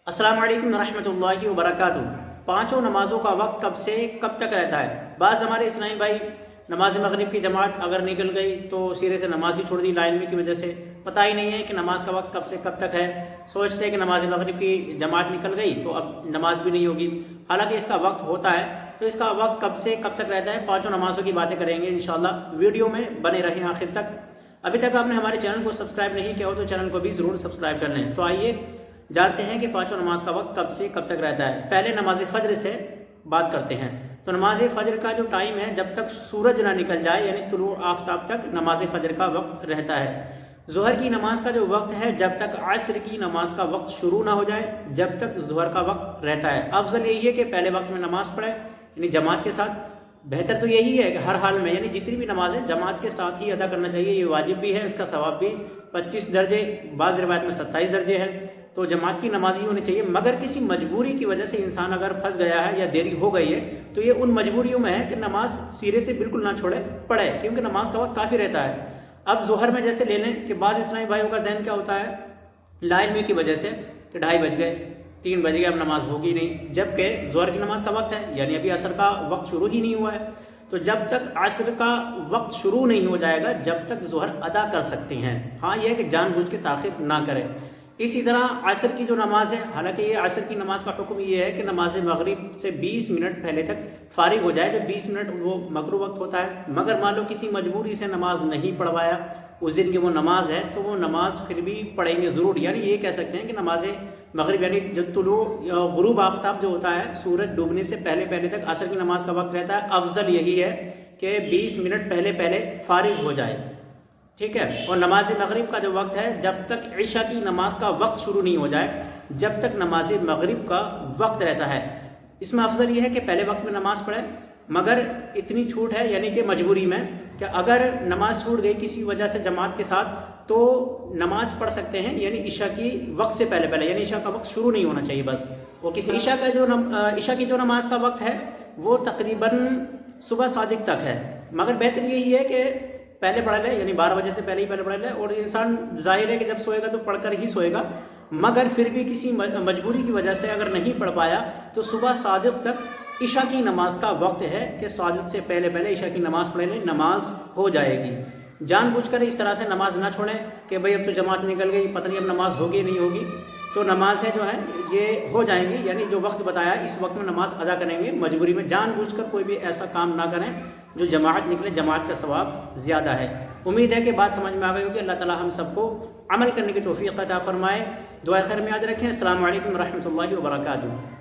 अस्सलाम वालेकुम रहमतुल्लाहि व बरकातुहू। पाँचों नमाज़ों का वक्त कब से कब तक रहता है? बाज़ हमारे इस्लामी भाई नमाज मगरिब की जमात अगर निकल गई तो सिरे से नमाज ही छोड़ दी लाइन में की वजह से। पता ही नहीं है कि नमाज का वक्त कब से कब तक है। सोचते हैं कि नमाज मगरिब की जमात निकल गई तो अब नमाज भी नहीं होगी, हालांकि इसका वक्त होता है। तो इसका वक्त कब से कब तक रहता है, पाँचों नमाज़ों की बातें करेंगे इंशाअल्लाह। वीडियो में बने रहें आखिर तक। अभी तक आपने हमारे चैनल को सब्सक्राइब नहीं किया हो तो चैनल को भी ज़रूर सब्सक्राइब कर लें। तो आइए जानते हैं कि पाँचों नमाज का वक्त कब से कब तक रहता है। पहले नमाज फज्र से बात करते हैं। तो नमाज फज्र का जो टाइम है, जब तक सूरज ना निकल जाए यानी तुलू आफ्ताब तक नमाज फज्र का वक्त रहता है। ज़ोहर की नमाज का जो वक्त है, जब तक असर की नमाज का वक्त शुरू ना हो जाए जब तक ज़ोहर का वक्त रहता है। अफजल यही है कि पहले वक्त में नमाज पढ़े यानी जमात के साथ। बेहतर तो यही है कि हर हाल में यानी जितनी भी नमाज है जमात के साथ ही अदा करना चाहिए। ये वाजिब भी है, इसका सवाब भी 25 दर्जे, बाज़ रिवायत में 27 दर्जे है। तो जमात की नमाज ही होनी चाहिए। मगर किसी मजबूरी की वजह से इंसान अगर फंस गया है या देरी हो गई है तो ये उन मजबूरियों में है कि नमाज सिरे से बिल्कुल ना छोड़े, पढ़े, क्योंकि नमाज का वक्त काफ़ी रहता है। अब जोहर में जैसे ले लें कि बाद इस्लामी भाइयों का जहन क्या होता है लाइन में की वजह से कि 2:30 बज गए, 3 बज गए, अब नमाज होगी नहीं, जबकि जोहर की नमाज का वक्त है यानी अभी असर का वक्त शुरू ही नहीं हुआ है। तो जब तक असर का वक्त शुरू नहीं हो जाएगा जब तक जोहर अदा कर सकते हैं। हाँ, यह है कि जानबूझ के ताखिर ना करें। इसी तरह असर की जो नमाज है, हालांकि ये असर की नमाज का हुक्म ये है कि नमाज मगरिब से 20 मिनट पहले तक फारिग हो जाए। जो 20 मिनट वो मकरू वक्त होता है। मगर मान लो किसी मजबूरी से नमाज नहीं पढ़वाया, उस दिन की वो नमाज है, तो वो नमाज फिर भी पढ़ेंगे ज़रूर। यानी ये कह सकते हैं कि नमाज मगरिब यानी जो तुलू गुरूब आफ्ताब जो होता है, सूरज डूबने से पहले पहले तक असर की नमाज का वक्त रहता है। अफजल यही है कि 20 मिनट पहले पहले फारिग हो जाए, ठीक है। और नमाज मगरिब का जो वक्त है, जब तक इशा की नमाज का वक्त शुरू नहीं हो जाए जब तक नमाज मगरिब का वक्त रहता है। इसमें अफजल ये है कि पहले वक्त में नमाज पढ़े, मगर इतनी छूट है यानी कि मजबूरी में कि अगर नमाज छूट गई किसी वजह से जमात के साथ तो नमाज पढ़ सकते हैं यानी इशा की वक्त से पहले पहले, यानी इशा का वक्त शुरू नहीं होना चाहिए बस। वो किसी इशा की जो नमाज का वक्त है वो तकरीबन सुबह सादिक तक है। मगर बेहतर यही है कि पहले पढ़ ले यानी 12 बजे से पहले ही पहले पढ़ ले। और इंसान जाहिर है कि जब सोएगा तो पढ़कर ही सोएगा, मगर फिर भी किसी मजबूरी की वजह से अगर नहीं पढ़ पाया तो सुबह सादिक तक इशा की नमाज का वक्त है कि सादिक से पहले पहले इशा की नमाज पढ़ ले, नमाज हो जाएगी। जानबूझकर इस तरह से नमाज ना छोड़ें कि भाई अब तो जमात निकल गई, पता नहीं अब नमाज होगी नहीं होगी। तो नमाज़ें जो है ये हो जाएंगी, यानी जो वक्त बताया इस वक्त में नमाज अदा करेंगे। मजबूरी में जानबूझकर कोई भी ऐसा काम ना करें जो जमात निकले, जमात का सवाब ज़्यादा है। उम्मीद है कि बात समझ में आ गई होगी। अल्लाह ताला हम सबको अमल करने की तौफीक अता फरमाए। दुआ खैर में याद रखें। अस्सलाम वालेकुम रहमतुल्लाहि व बरकातुहू।